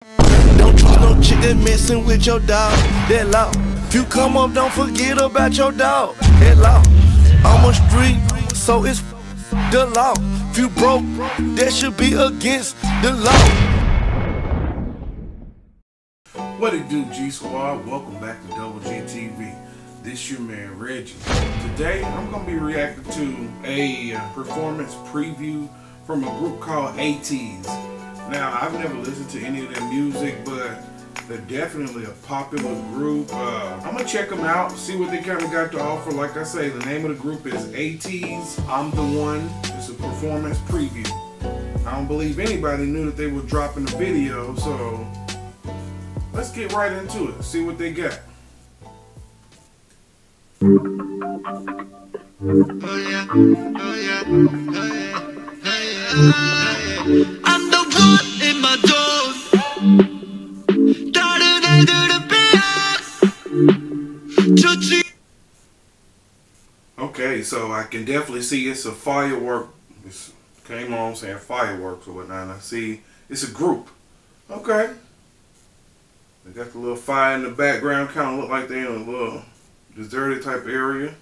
Don't trust no chick that messing with your dog. That law. If you come up, don't forget about your dog. That law. I'm on street, so it's the law. If you broke, that should be against the law. What it do, G Squad? Welcome back to Double G TV. This your man Reggie. Today I'm gonna be reacting to a performance preview from a group called ATEEZ. Now I've never listened to any of their music, but they're definitely a popular group. I'm gonna check them out, see what they kind of got to offer. Like I say, the name of the group is ATEEZ. I'm the One. It's a performance preview. I don't believe anybody knew that they were dropping a video, so let's get right into it. See what they got. I'm the one in my zone. 다른 애들은 비야. Okay, so I can definitely see it's a firework. It's came on saying fireworks or whatnot. And I see it's a group. Okay. They got the little fire in the background, kind of look like they're in a little deserted type area.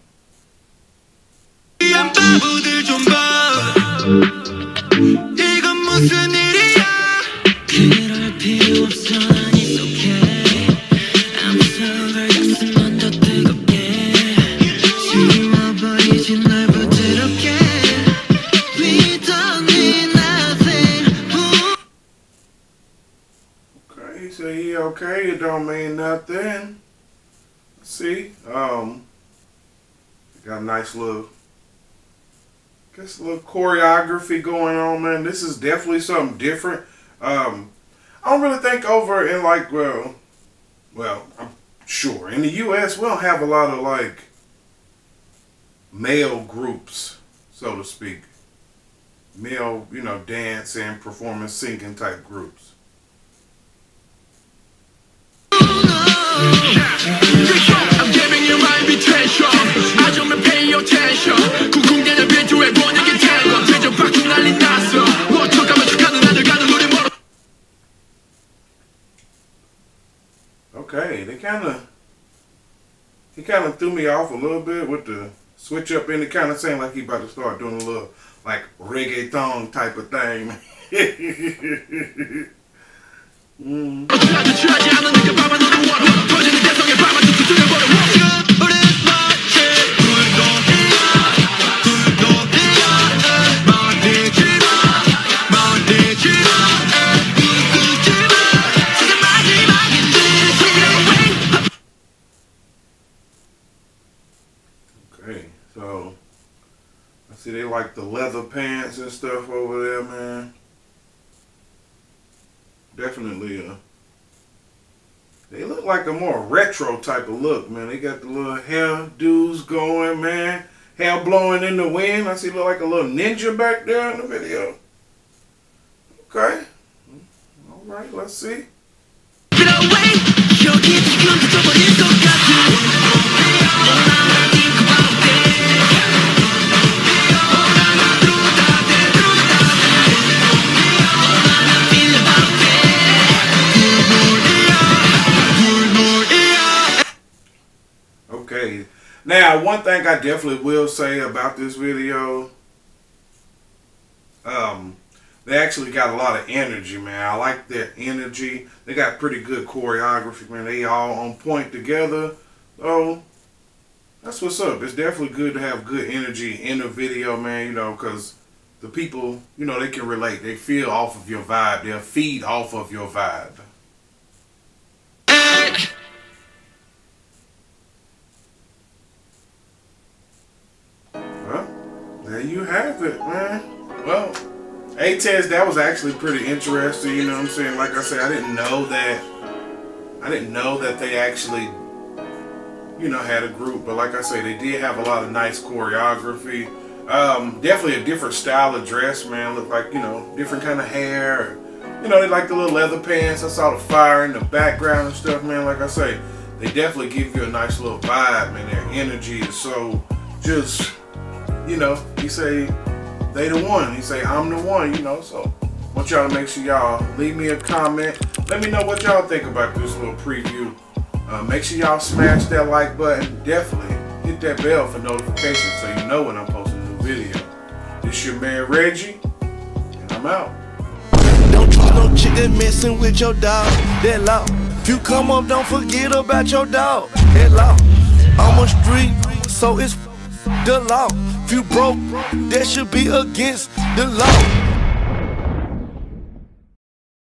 Okay, he said he okay, it don't mean nothing. See, got a nice little, guess a little choreography going on, man. This is definitely something different. I don't really think over in like, well, I'm sure in the U.S. we don't have a lot of like male groups, so to speak. Male, you know, dancing, performance, singing type groups. I'm giving you my invitation. I don't pay your attention. 궁금해는 비주얼 보내게 되고 대전 밖에 난리 났어. 어떡하면 축하는 나들 가는 우리 멀어. Okay, he kind of threw me off a little bit with the switch up in. It kind of sounded like he about to start doing a little like reggaeton type of thing. Okay, so I see they like the leather pants and stuff over there, man. Definitely, they look like a more retro type of look, man. They got the little hairdos going, man. Hair blowing in the wind. I see look like a little ninja back there in the video. Okay. All right, let's see. Okay, now one thing I definitely will say about this video, they actually got a lot of energy, man. I like their energy. They got pretty good choreography, man. They all on point together. So that's what's up. It's definitely good to have good energy in a video, man, you know, because the people, you know, they can relate. They feel off of your vibe. They'll feed off of your vibe. There you have it, man. Well, ATEEZ, that was actually pretty interesting, you know what I'm saying? Like I said, I didn't know that they actually, you know, had a group, but like I say, they did have a lot of nice choreography. Definitely a different style of dress, man. Looked like, you know, different kind of hair. You know, they like the little leather pants. I saw the fire in the background and stuff, man. Like I say, they definitely give you a nice little vibe, man. Their energy is so just, you know, you say they the one. You say I'm the one, you know. So want y'all to make sure y'all leave me a comment. Let me know what y'all think about this little preview. Make sure y'all smash that like button. Definitely hit that bell for notifications so you know when I'm posting a new video. This your man Reggie, and I'm out. Don't trust no chick that messing with your dog. That law. If you come up, don't forget about your dog. That law. I'm a street, so it's the law. If you broke, that should be against the law.